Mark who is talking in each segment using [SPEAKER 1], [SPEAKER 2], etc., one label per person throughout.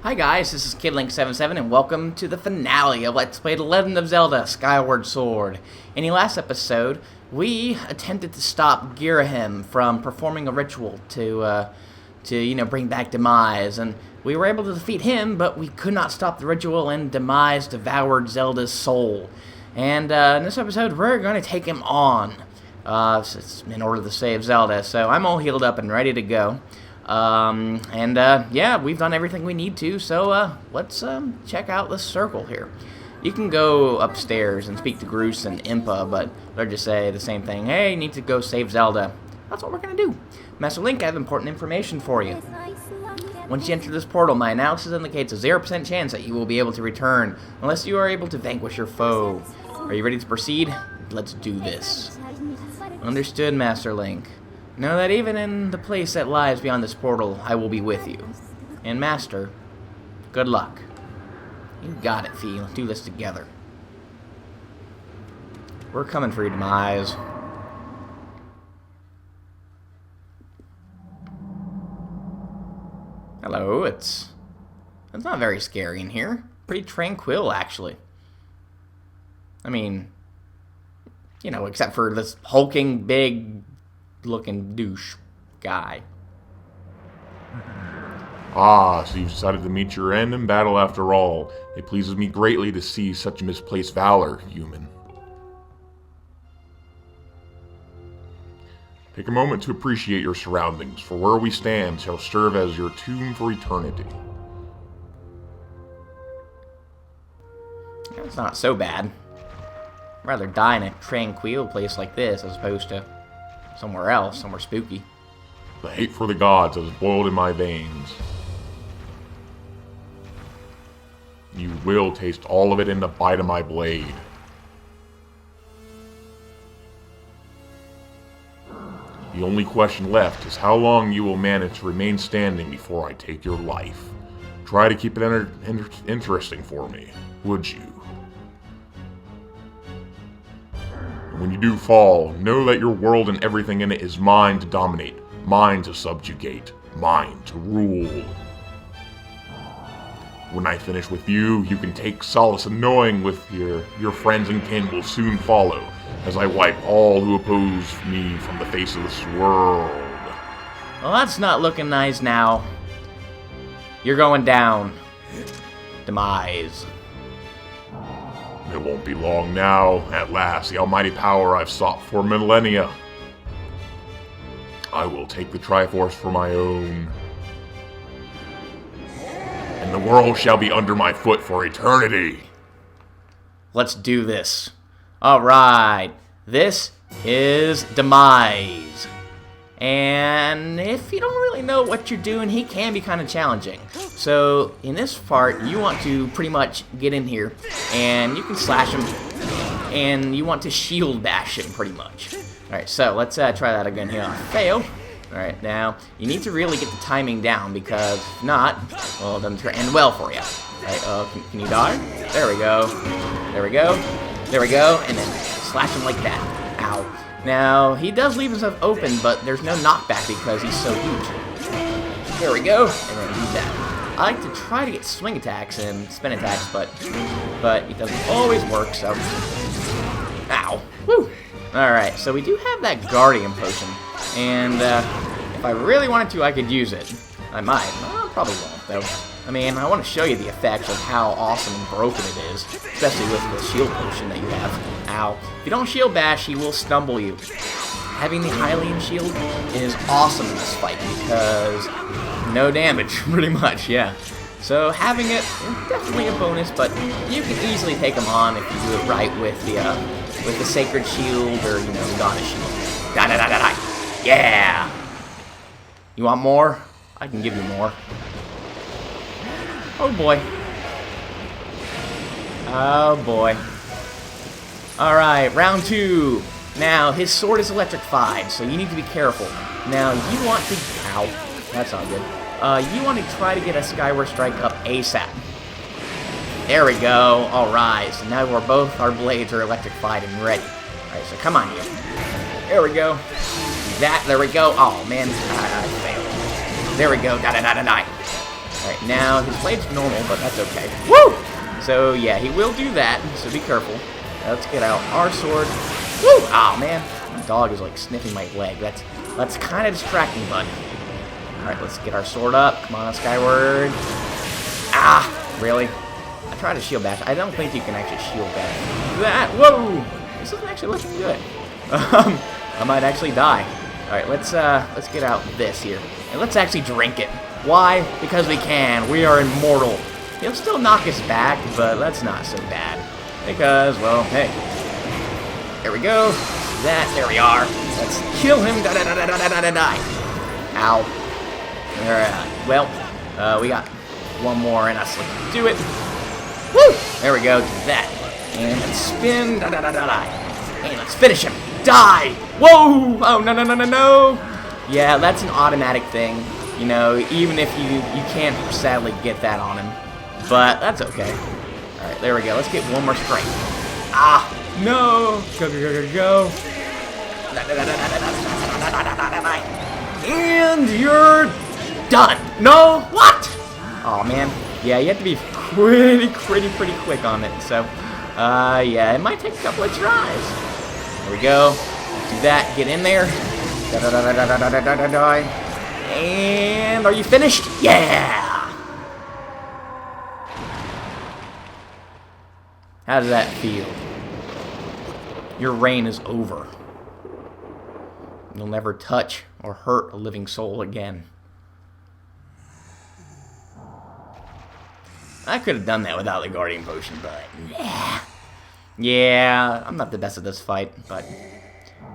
[SPEAKER 1] Hi guys, this is KidLink77 and welcome to the finale of Let's Play The Legend of Zelda Skyward Sword. In the last episode, we attempted to stop Girahim from performing a ritual to bring back Demise, and we were able to defeat him, but we could not stop the ritual, and Demise devoured Zelda's soul. And in this episode, we're going to take him on in order to save Zelda, so I'm all healed up and ready to go. Yeah, we've done everything we need to, so, let's, check out this circle here. You can go upstairs and speak to Groose and Impa, but they'll just say the same thing. Hey, you need to go save Zelda. That's what we're gonna do. Master Link, I have important information for you. Once you enter this portal, my analysis indicates a 0% chance that you will be able to return, unless you are able to vanquish your foe. Are you ready to proceed? Let's do this. Understood, Master Link. Know that even in the place that lies beyond this portal, I will be with you. And Master, good luck. You got it, Fee. Let's do this together. We're coming for you, Demise. Hello, it's not very scary in here. Pretty tranquil, actually. I mean, you know, except for this hulking, big looking douche guy.
[SPEAKER 2] Ah, so you've decided to meet your end in battle after all. It pleases me greatly to see such misplaced valor, human. Take a moment to appreciate your surroundings, for where we stand shall serve as your tomb for eternity.
[SPEAKER 1] It's not so bad. I'd rather die in a tranquil place like this as opposed to somewhere else, somewhere spooky.
[SPEAKER 2] The hate for the gods has boiled in my veins. You will taste all of it in the bite of my blade. The only question left is how long you will manage to remain standing before I take your life. Try to keep it interesting for me, would you? When you do fall, know that your world and everything in it is mine to dominate, mine to subjugate, mine to rule. When I finish with you, you can take solace in knowing with your friends and kin will soon follow, as I wipe all who oppose me from the face of this world.
[SPEAKER 1] Well, that's not looking nice now. You're going down. Demise.
[SPEAKER 2] It won't be long now. At last, the almighty power I've sought for millennia. I will take the Triforce for my own. And the world shall be under my foot for eternity.
[SPEAKER 1] Let's do this. Alright. This is Demise. And if you don't really know what you're doing, he can be kind of challenging. So, in this part, you want to pretty much get in here, and you can slash him, and you want to shield bash him, pretty much. Alright, so let's try that again here. Fail. Alright, now, you need to really get the timing down, because if not, well, it doesn't end well for you. Alright, can you die? There we go. There we go. There we go, and then slash him like that. Ow. Now, he does leave himself open, but there's no knockback because he's so huge. There we go, and then do that. I like to try to get swing attacks and spin attacks, but it doesn't always work, so... Ow. Woo! Alright, so we do have that Guardian Potion, and if I really wanted to, I could use it. I might. Well, probably won't, though. I mean, I want to show you the effects of how awesome and broken it is, especially with the shield potion that you have. Ow. If you don't shield bash, he will stumble you. Having the Hylian shield is awesome in this fight because no damage, pretty much, yeah. So having it is definitely a bonus, but you can easily take him on if you do it right with the Sacred Shield or, the Goddess Shield. Da-da-da-da-da! Yeah! You want more? I can give you more. Oh boy. Oh boy. Alright, round 2. Now, his sword is electrified, so you need to be careful. Now, you want to... Ow. That's not good. You want to try to get a Skyward Strike up ASAP. There we go. Alright, so now our blades are electrified and ready. Alright, so come on, you. There we go. There we go. Oh, man. I failed. There we go. Da-da-da-da-da. Alright, now his blade's normal, but that's okay. Woo! So, yeah, he will do that, so be careful. Let's get out our sword. Woo! Oh, man. My dog is, like, sniffing my leg. That's kind of distracting, bud. Alright, let's get our sword up. Come on, Skyward. Ah! Really? I tried to shield bash. I don't think you can actually shield bash. That! Whoa! This isn't actually looking good. I might actually die. Alright, let's get out this here. And let's actually drink it. Why? Because we can. We are immortal. He'll still knock us back, but that's not so bad. Because, well, hey. There we go. That. There we are. Let's kill him. Die. Ow. Alright. Well, we got one more in us. Let's do it. Woo! There we go. Do that. And let's spin. And let's finish him. Die! Whoa! Oh, no. Yeah, that's an automatic thing. You know, even if you can't sadly get that on him. But that's okay. Alright, there we go. Let's get one more strike. Ah! No! Go. And you're done. No! What? Oh man. Yeah, you have to be pretty quick on it. So, yeah, it might take a couple of tries. There we go. Do that. Get in there. And are you finished? Yeah! How does that feel? Your reign is over. You'll never touch or hurt a living soul again. I could have done that without the Guardian Potion, but yeah. Yeah, I'm not the best at this fight, but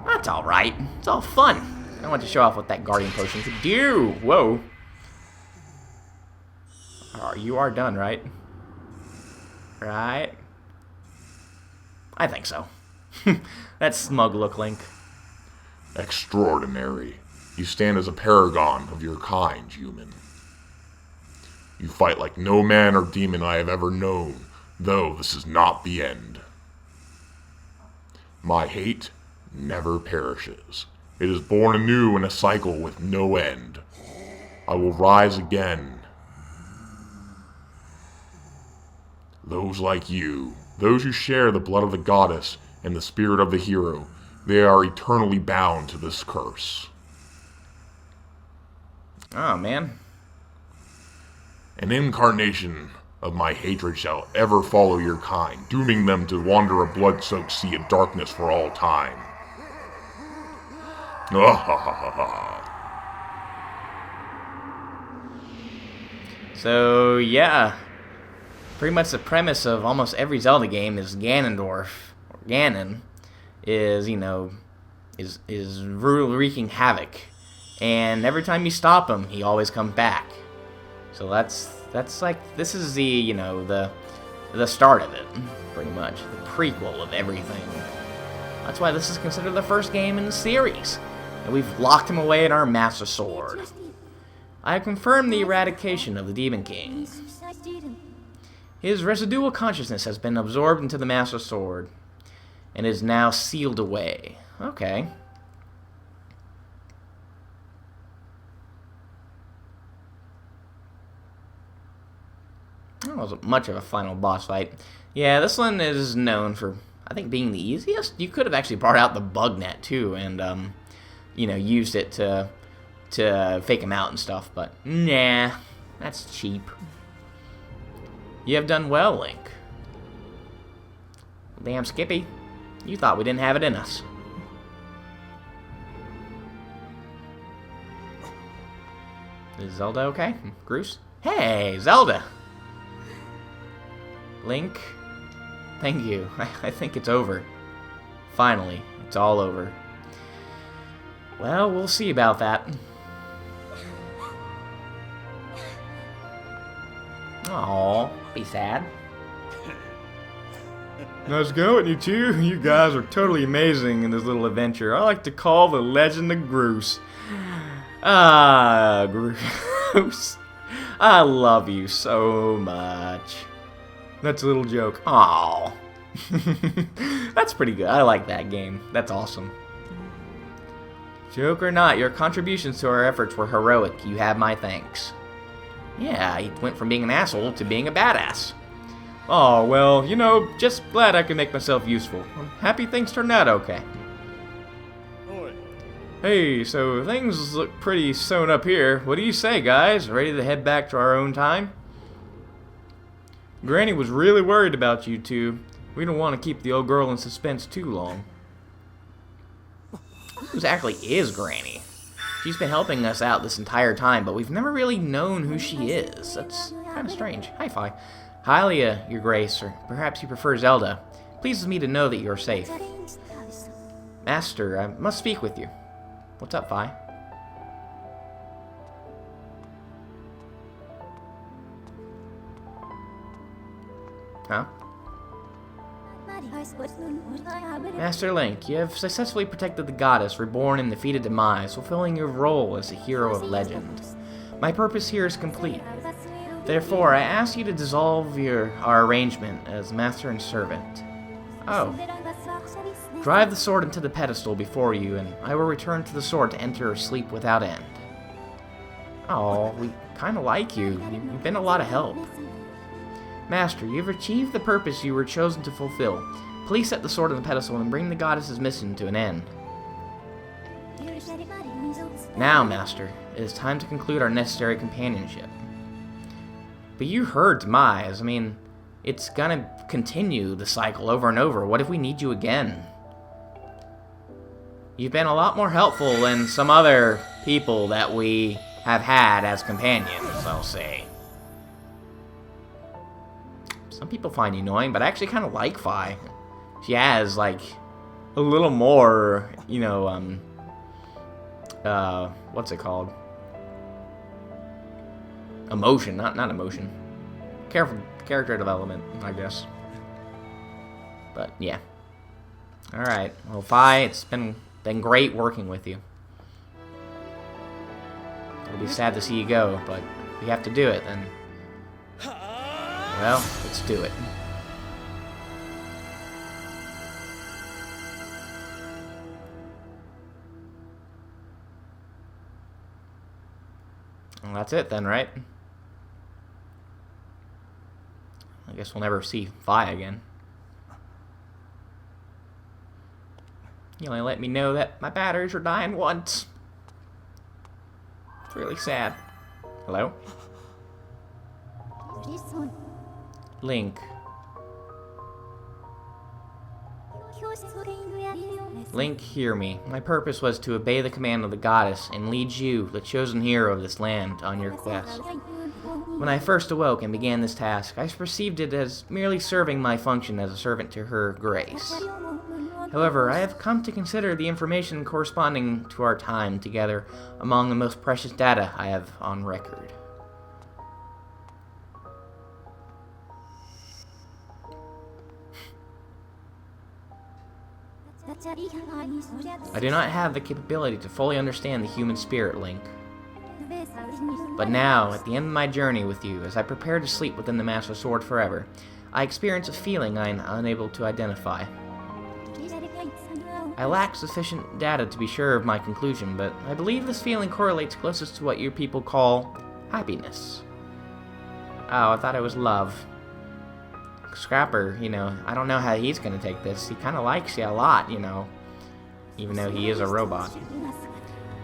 [SPEAKER 1] that's alright. It's all fun. I want to show off what that Guardian Potion could do. Whoa. Oh, you are done, right? Right? I think so. That smug look, Link.
[SPEAKER 2] Extraordinary. You stand as a paragon of your kind, human. You fight like no man or demon I have ever known, though this is not the end. My hate never perishes. It is born anew in a cycle with no end. I will rise again. Those like you, those who share the blood of the goddess and the spirit of the hero, they are eternally bound to this curse.
[SPEAKER 1] Oh, man.
[SPEAKER 2] An incarnation of my hatred shall ever follow your kind, dooming them to wander a blood-soaked sea of darkness for all time.
[SPEAKER 1] So, yeah. Pretty much the premise of almost every Zelda game is Ganondorf, or Ganon, is, you know, is wreaking havoc. And every time you stop him, he always comes back. So that's like, this is the, you know, the start of it, pretty much. The prequel of everything. That's why this is considered the first game in the series. And we've locked him away in our Master Sword. I have confirmed the eradication of the Demon King. His residual consciousness has been absorbed into the Master Sword, and is now sealed away. Okay. That wasn't much of a final boss fight. Yeah, this one is known for, I think, being the easiest. You could have actually brought out the bug net too, and you know, used it to fake him out and stuff, but nah, that's cheap. You have done well, Link. Damn, Skippy. You thought we didn't have it in us. Is Zelda okay? Groose? Hey, Zelda! Link, thank you. I think it's over. Finally, it's all over. Well, we'll see about that. Aww, be sad. Nice going, you two. You guys are totally amazing in this little adventure. I like to call the Legend of Groose. Ah, Groose. I love you so much. That's a little joke. Aww. That's pretty good. I like that game. That's awesome. Joke or not, your contributions to our efforts were heroic. You have my thanks. Yeah, he went from being an asshole to being a badass. Oh, well, you know, just glad I could make myself useful. I'm happy things turned out okay. Hey, so things look pretty sewn up here. What do you say, guys? Ready to head back to our own time? Granny was really worried about you two. We don't want to keep the old girl in suspense too long. Who exactly is Granny? She's been helping us out this entire time, but we've never really known who she is. That's kind of strange. Hi, Fi. Hylia, Your Grace, or perhaps you prefer Zelda. Pleases me to know that you're safe. Master, I must speak with you. What's up, Fi? Huh? Master Link, you have successfully protected the goddess, reborn and defeated Demise, fulfilling your role as a hero of legend. My purpose here is complete. Therefore, I ask you to dissolve our arrangement as master and servant. Oh. Drive the sword into the pedestal before you, and I will return to the sword to enter or sleep without end. Oh, we kind of like you. You've been a lot of help. Master, you've achieved the purpose you were chosen to fulfill. Please set the sword on the pedestal and bring the goddess's mission to an end. Now, Master, it is time to conclude our necessary companionship. But you heard Demise. I mean, it's gonna continue the cycle over and over. What if we need you again? You've been a lot more helpful than some other people that we have had as companions, I'll say. Some people find you annoying, but I actually kind of like Fi. She has, like, a little more, you know, what's it called? Emotion, not emotion. Character development, I guess. But, yeah. Alright, well, Fi, it's been great working with you. It'll be sad to see you go, but if you have to do it, then... well, let's do it. Well, that's it then, right? I guess we'll never see Fi again. You only let me know that my batteries are dying once. It's really sad. Hello? Link. Link, hear me. My purpose was to obey the command of the goddess and lead you, the chosen hero of this land, on your quest. When I first awoke and began this task, I perceived it as merely serving my function as a servant to her grace. However, I have come to consider the information corresponding to our time together among the most precious data I have on record. I do not have the capability to fully understand the human spirit, Link. But now, at the end of my journey with you, as I prepare to sleep within the Master Sword forever, I experience a feeling I am unable to identify. I lack sufficient data to be sure of my conclusion, but I believe this feeling correlates closest to what you people call happiness. Oh, I thought it was love. Scrapper, you know, I don't know how he's gonna take this. He kind of likes you a lot, you know, even though he is a robot.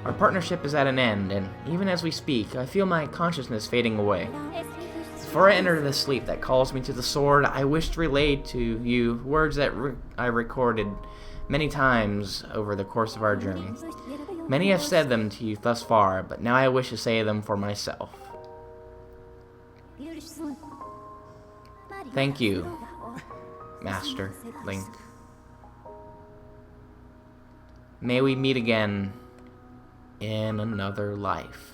[SPEAKER 1] Our partnership is at an end, and even as we speak, I feel my consciousness fading away. Before I enter the sleep that calls me to the sword, I wish to relay to you words that I recorded many times over the course of our journey. Many have said them to you thus far, but now I wish to say them for myself. Thank you, Master Link. May we meet again in another life.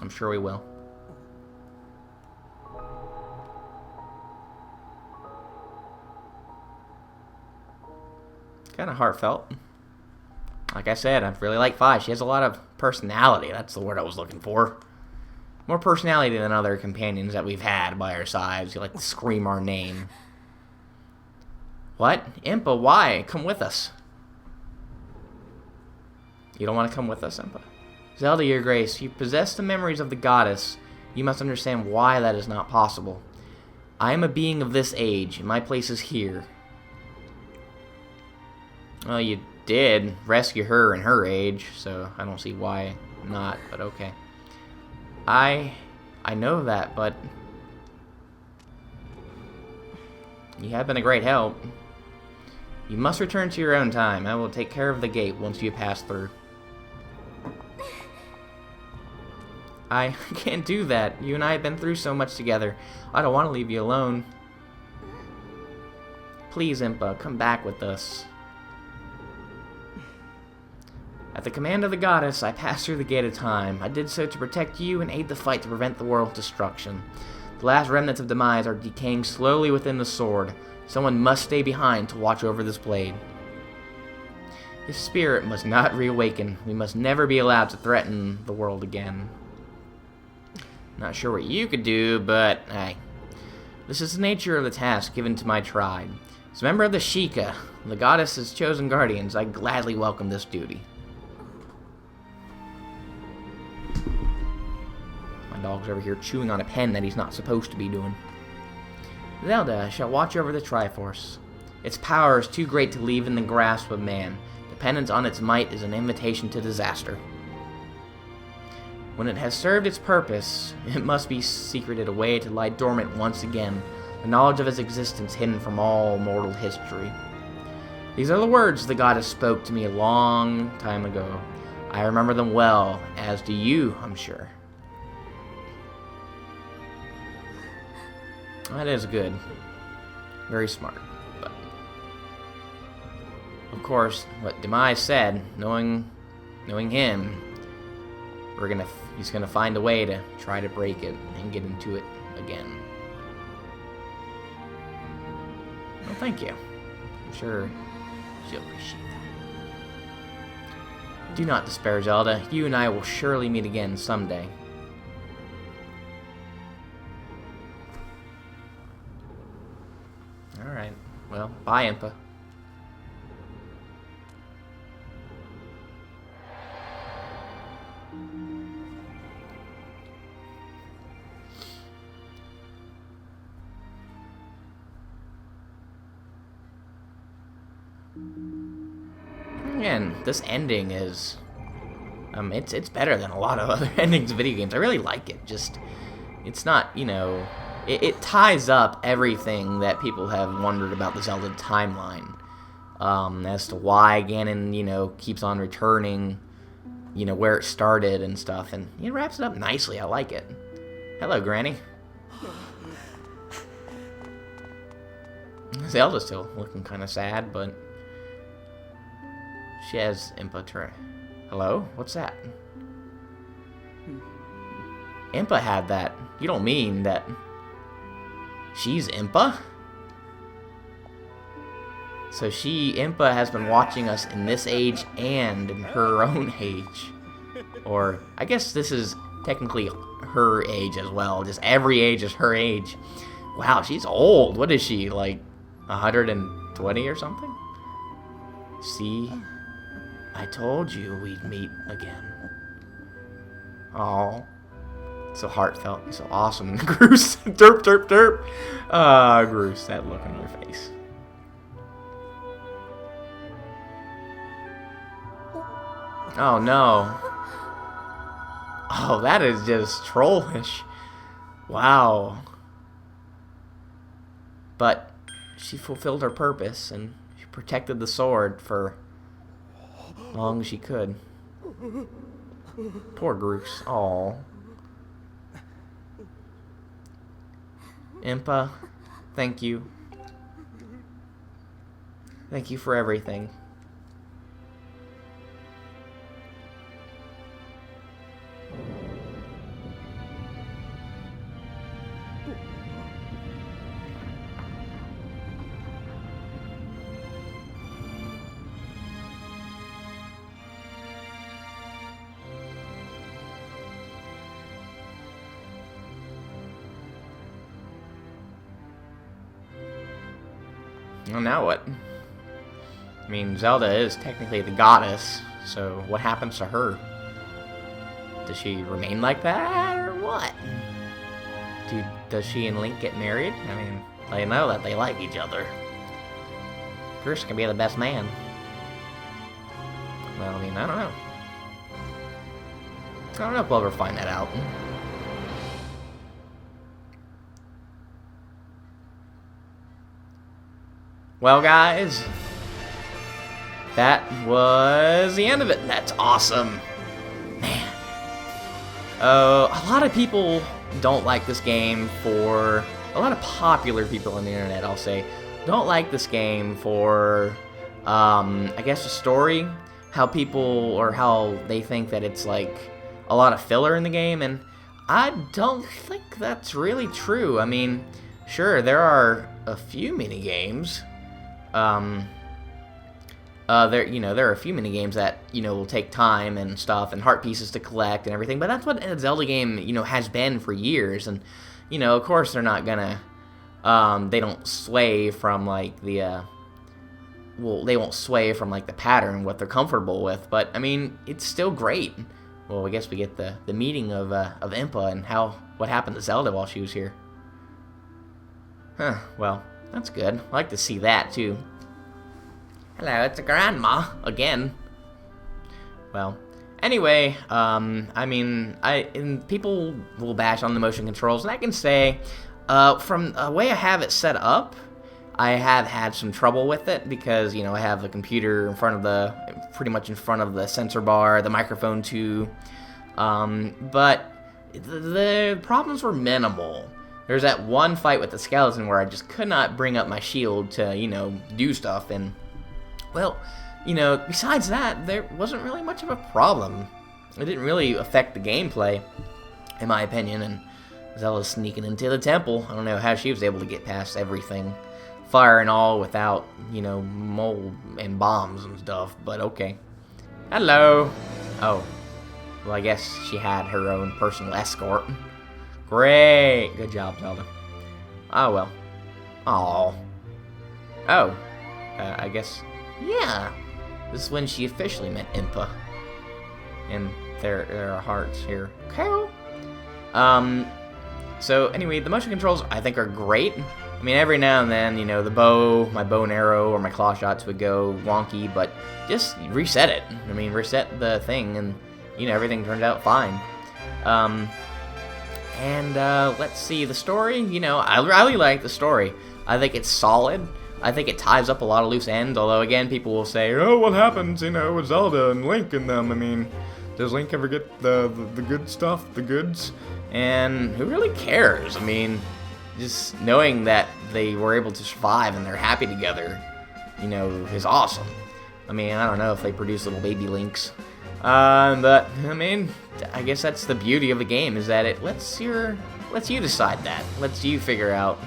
[SPEAKER 1] I'm sure we will. Kind of heartfelt. Like I said, I really like Fi. She has a lot of personality. That's the word I was looking for. More personality than other companions that we've had by our sides. You like to scream our name. What? Impa, why? Come with us. You don't want to come with us, Impa? Zelda, your grace, you possess the memories of the goddess. You must understand why that is not possible. I am a being of this age, and my place is here. Well, you did rescue her in her age, so I don't see why not, but okay. I know that, but you have been a great help. You must return to your own time. I will take care of the gate once you pass through. I can't do that. You and I have been through so much together. I don't want to leave you alone. Please, Impa, come back with us. At the command of the goddess, I passed through the gate of time. I did so to protect you and aid the fight to prevent the world's destruction. The last remnants of Demise are decaying slowly within the sword. Someone must stay behind to watch over this blade. His spirit must not reawaken. We must never be allowed to threaten the world again. Not sure what you could do, but hey. This is the nature of the task given to my tribe. As a member of the Sheikah, the goddess's chosen guardians, I gladly welcome this duty. My dog's over here chewing on a pen that he's not supposed to be doing. Zelda shall watch over the Triforce. Its power is too great to leave in the grasp of man. Dependence on its might is an invitation to disaster. When it has served its purpose, it must be secreted away to lie dormant once again, the knowledge of its existence hidden from all mortal history. These are the words the goddess spoke to me a long time ago. I remember them well, as do you, I'm sure. That is good. Very smart. But of course, what Demise said, knowing him, he's gonna find a way to try to break it and get into it again. Well, thank you. I'm sure she'll appreciate that. Do not despair, Zelda. You and I will surely meet again someday. Alright. Well, bye, Impa. Again, this ending is, it's better than a lot of other endings of video games. I really like it. Just, it's not, it ties up everything that people have wondered about the Zelda timeline, as to why Ganon, keeps on returning, where it started and stuff, and it wraps it up nicely. I like it. Hello, Granny. Zelda's still looking kind of sad, but she has Impa. Hello? What's that? Impa had that. You don't mean that she's Impa? So Impa has been watching us in this age and in her own age. Or, I guess this is technically her age as well. Just every age is her age. Wow, she's old. What is she, like 120 or something? See? I told you we'd meet again. Oh, so heartfelt, so awesome. Groose, derp, derp, derp. Groose, that look on your face. Oh no. Oh, that is just trollish. Wow. But she fulfilled her purpose and she protected the sword for as long as she could. Poor Groose. Aw. Impa, thank you. Thank you for everything. Well, now what? I mean, Zelda is technically the goddess, so what happens to her? Does she remain like that, or what? Does she and Link get married? I mean, they know that they like each other. Chris can be the best man. Well, I mean, I don't know. I don't know if we'll ever find that out. Well, guys, that was the end of it. That's awesome. Man. A lot of people don't like this game for... A lot of popular people on the internet, I'll say, don't like this game for, I guess, the story. How they think that it's, like, a lot of filler in the game, and I don't think that's really true. I mean, sure, there are a few mini-games. There are a few mini games that will take time and stuff, and heart pieces to collect and everything. But that's what a Zelda game has been for years, and of course they're not gonna, they don't sway from like the, they won't sway from like the pattern what they're comfortable with. But I mean, it's still great. Well, I guess we get the meeting of Impa and what happened to Zelda while she was here. Huh. Well, that's good. I like to see that too. Hello, it's a grandma again. Well, anyway, I mean, people will bash on the motion controls, and I can say, from the way I have it set up, I have had some trouble with it because I have the computer pretty much in front of the sensor bar, the microphone too, but the problems were minimal. There's that one fight with the skeleton where I just could not bring up my shield to, do stuff, and, well, besides that, there wasn't really much of a problem. It didn't really affect the gameplay, in my opinion, and Zelda's sneaking into the temple. I don't know how she was able to get past everything, fire and all, without, mold and bombs and stuff, but okay. Hello! Oh, well, I guess she had her own personal escort. Great! Good job, Zelda. Oh, well. Aww. Oh. I guess... Yeah. This is when she officially met Impa. And there are hearts here. Carol? So, anyway, the motion controls, I think, are great. I mean, every now and then, the my bow and arrow, or my claw shots would go wonky, but just reset it. I mean, reset the thing, and, everything turned out fine. And let's see, the story, I really like the story. I think it's solid. I think it ties up a lot of loose ends, although, again, people will say, oh, what happens, with Zelda and Link and them? I mean, does Link ever get the good stuff, the goods? And who really cares? I mean, just knowing that they were able to survive and they're happy together, is awesome. I mean, I don't know if they produce little baby Links. But, I mean, I guess that's the beauty of the game, is that it lets you decide that. Lets you figure out,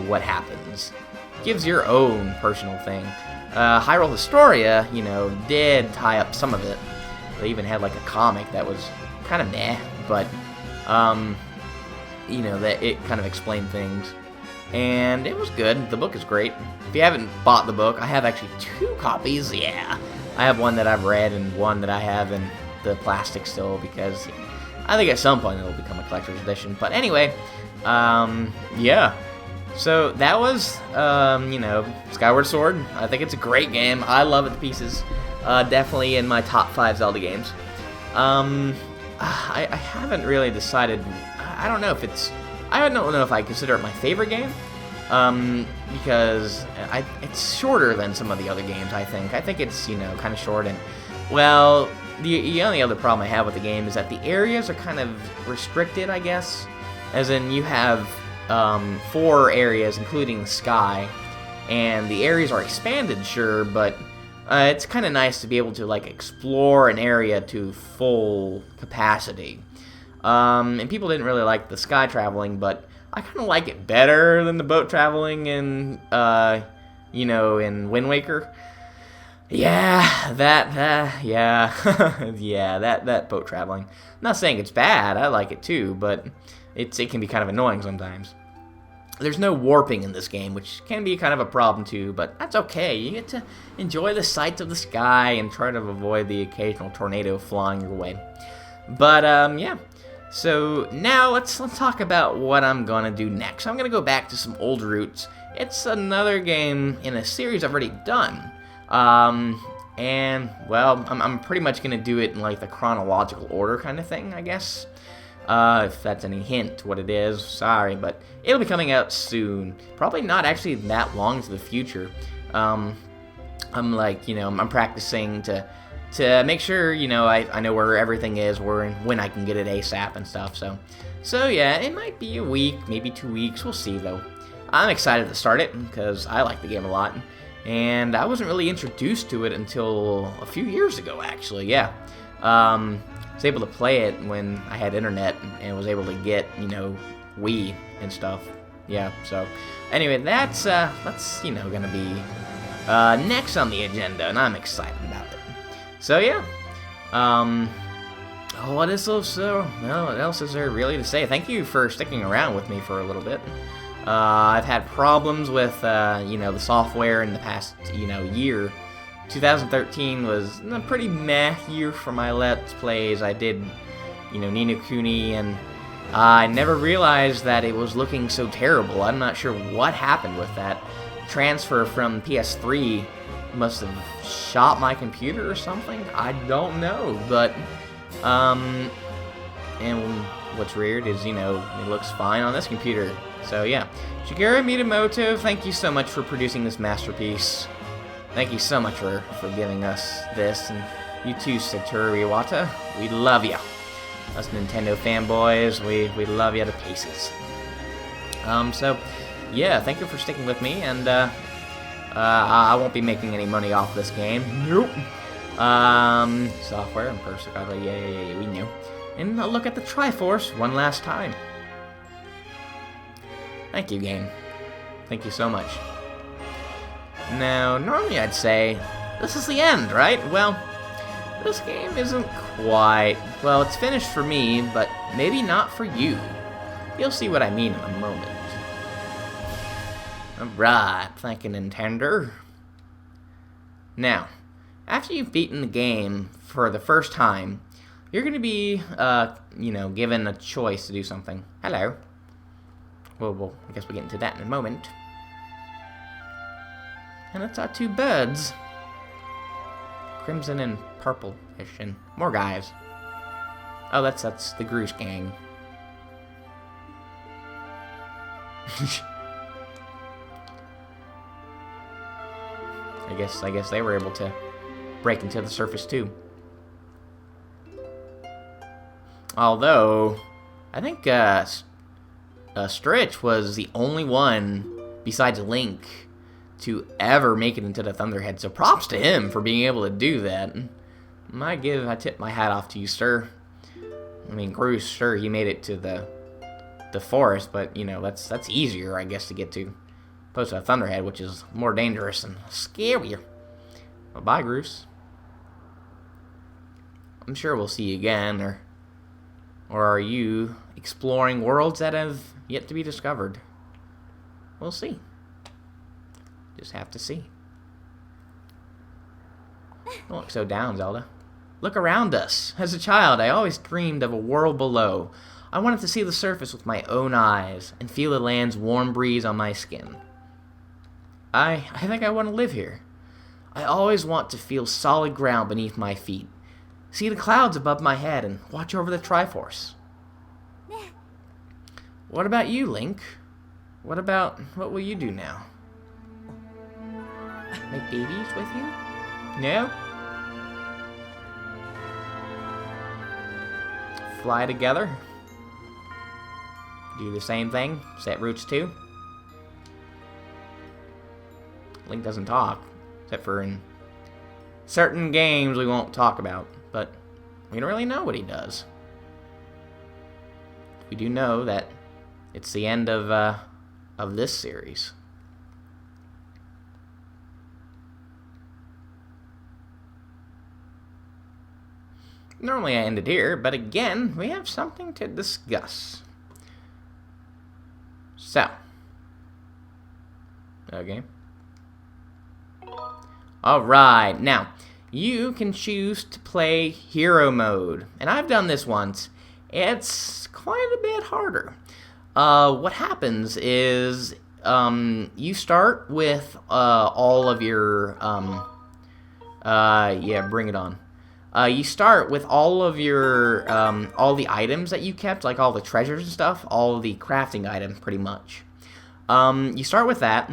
[SPEAKER 1] what happens. Gives your own personal thing. Hyrule Historia, did tie up some of it. They even had, like, a comic that was kind of meh, but, that it kind of explained things. And it was good. The book is great. If you haven't bought the book, I have actually 2 copies, yeah. I have one that I've read and one that I have in the plastic still because I think at some point it'll become a collector's edition. But anyway, yeah. So that was, Skyward Sword. I think it's a great game. I love it to pieces. Definitely in my top 5 Zelda games. I haven't really decided. I don't know if I consider it my favorite game. Because it's shorter than some of the other games, I think. I think it's, kind of short, and, well, the only other problem I have with the game is that the areas are kind of restricted, I guess. As in, you have 4 areas, including the sky, and the areas are expanded, sure, but it's kind of nice to be able to, like, explore an area to full capacity. And people didn't really like the sky traveling, but I kind of like it better than the boat traveling in, in Wind Waker. Yeah, yeah, that boat traveling. I'm not saying it's bad, I like it too, but it can be kind of annoying sometimes. There's no warping in this game, which can be kind of a problem too, but that's okay. You get to enjoy the sights of the sky and try to avoid the occasional tornado flying your way. But yeah. So now let's talk about what I'm gonna do next. I'm gonna go back to some old roots. It's another game in a series I've already done. And well, I'm pretty much gonna do it in like the chronological order kind of thing, I guess. If that's any hint what it is, sorry, but it'll be coming out soon. Probably not actually that long into the future. I'm like, I'm practicing to make sure, I know where everything is, when I can get it ASAP and stuff. So yeah, it might be a week, maybe 2 weeks. We'll see though. I'm excited to start it because I like the game a lot, and I wasn't really introduced to it until a few years ago, actually. Yeah, I was able to play it when I had internet and was able to get, Wii and stuff. Yeah. So anyway, that's gonna be next on the agenda, and I'm excited about it. So yeah, what else is there really to say? Thank you for sticking around with me for a little bit. I've had problems with the software in the past year. 2013 was a pretty meh year for my Let's Plays. I did Ni no Kuni, and I never realized that it was looking so terrible. I'm not sure what happened with that. Transfer from PS3 must have shot my computer or something. I don't know, but and what's weird is it looks fine on this computer. So yeah, Shigeru Miyamoto, thank you so much for producing this masterpiece. Thank you so much for giving us this, and you too, Satoru Iwata. We love you. Us Nintendo fanboys, we love you to pieces. So yeah, thank you for sticking with me, and I won't be making any money off this game. Nope. Software and Persica, yeah, we knew. And look at the Triforce one last time. Thank you, game. Thank you so much. Now, normally I'd say, this is the end, right? Well, this game isn't quite... Well, it's finished for me, but maybe not for you. You'll see what I mean in a moment. Alright, thank you, Nintendo. Now, after you've beaten the game for the first time, you're going to be, given a choice to do something. Hello. Well, I guess we'll get into that in a moment. And it's our two birds. Crimson and purple-ish, and more guys. Oh, that's the Groose gang. I guess they were able to break into the surface too. Although, I think Stritch was the only one besides Link to ever make it into the Thunderhead. So props to him for being able to do that. I tip my hat off to you, sir. I mean, Groose, sure, he made it to the forest, but that's easier, I guess, to get to. Opposed to a Thunderhead, which is more dangerous and scarier. Well, bye, Groose. I'm sure we'll see you again, or are you exploring worlds that have yet to be discovered? We'll see. Just have to see. Don't look so down, Zelda. Look around us. As a child, I always dreamed of a world below. I wanted to see the surface with my own eyes and feel the land's warm breeze on my skin. I think I want to live here. I always want to feel solid ground beneath my feet. See the clouds above my head and watch over the Triforce. What about you, Link? What will you do now? Make babies with you? No? Fly together? Do the same thing? Set roots too? Link doesn't talk, except for in certain games we won't talk about, but we don't really know what he does. We do know that it's the end of this series. Normally I end it here, but again, we have something to discuss. So. Okay. Alright, now, you can choose to play hero mode. And I've done this once. It's quite a bit harder. What happens is you start with all of your... yeah, bring it on. You start with all of your, all the items that you kept, like all the treasures and stuff, all the crafting items, pretty much. You start with that,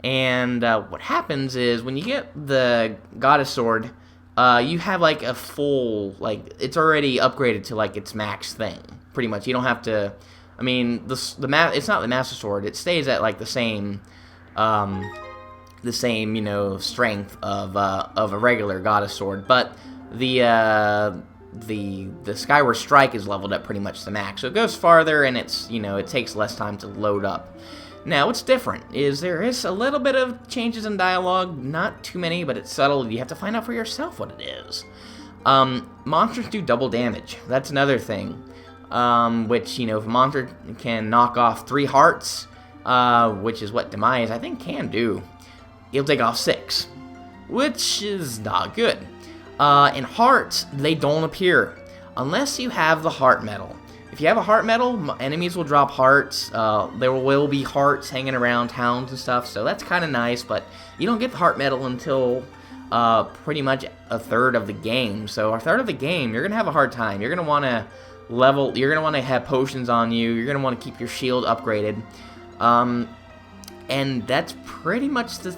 [SPEAKER 1] and what happens is, when you get the Goddess Sword, you have, like, a full, like, it's already upgraded to, like, its max thing, pretty much. You don't have to, I mean, it's not the Master Sword, it stays at, like, the same, you know, strength of a regular Goddess Sword, but the Skyward Strike is leveled up pretty much to max, so it goes farther, and it's, you know, it takes less time to load up. Now, what's different is there is a little bit of changes in dialogue, not too many, but it's subtle. You have to find out for yourself what it is. Monsters do double damage. That's another thing, which, you know, if a monster can knock off 3 hearts, which is what Demise, I think, can do, he'll take off 6, which is not good. In hearts, they don't appear unless you have the heart medal. If you have a heart medal, enemies will drop hearts. There will be hearts hanging around towns and stuff, so that's kind of nice, but you don't get the heart medal until pretty much a third of the game. So a third of the game, you're going to have a hard time. You're going to want to level, you're going to want to have potions on you, you're going to want to keep your shield upgraded. And that's pretty much the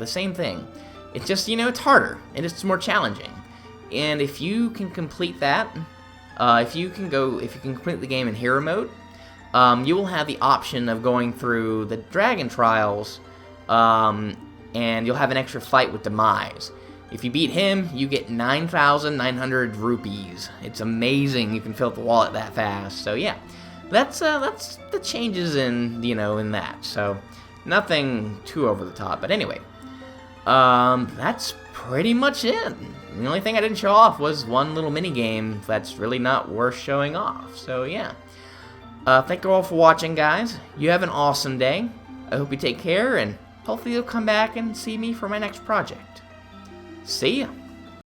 [SPEAKER 1] same thing. It's just, you know, it's harder, and it's more challenging. And if you can complete that, if you can complete the game in hero mode, you will have the option of going through the Dragon Trials, and you'll have an extra fight with Demise. If you beat him, you get 9,900 rupees. It's amazing you can fill up the wallet that fast. So yeah, that's the changes in, you know, in that. So nothing too over the top. But anyway, that's pretty much it. The only thing I didn't show off was one little mini game that's really not worth showing off. So yeah, thank you all for watching, guys. You have an awesome day. I hope you take care, and hopefully you'll come back and see me for my next project. See ya.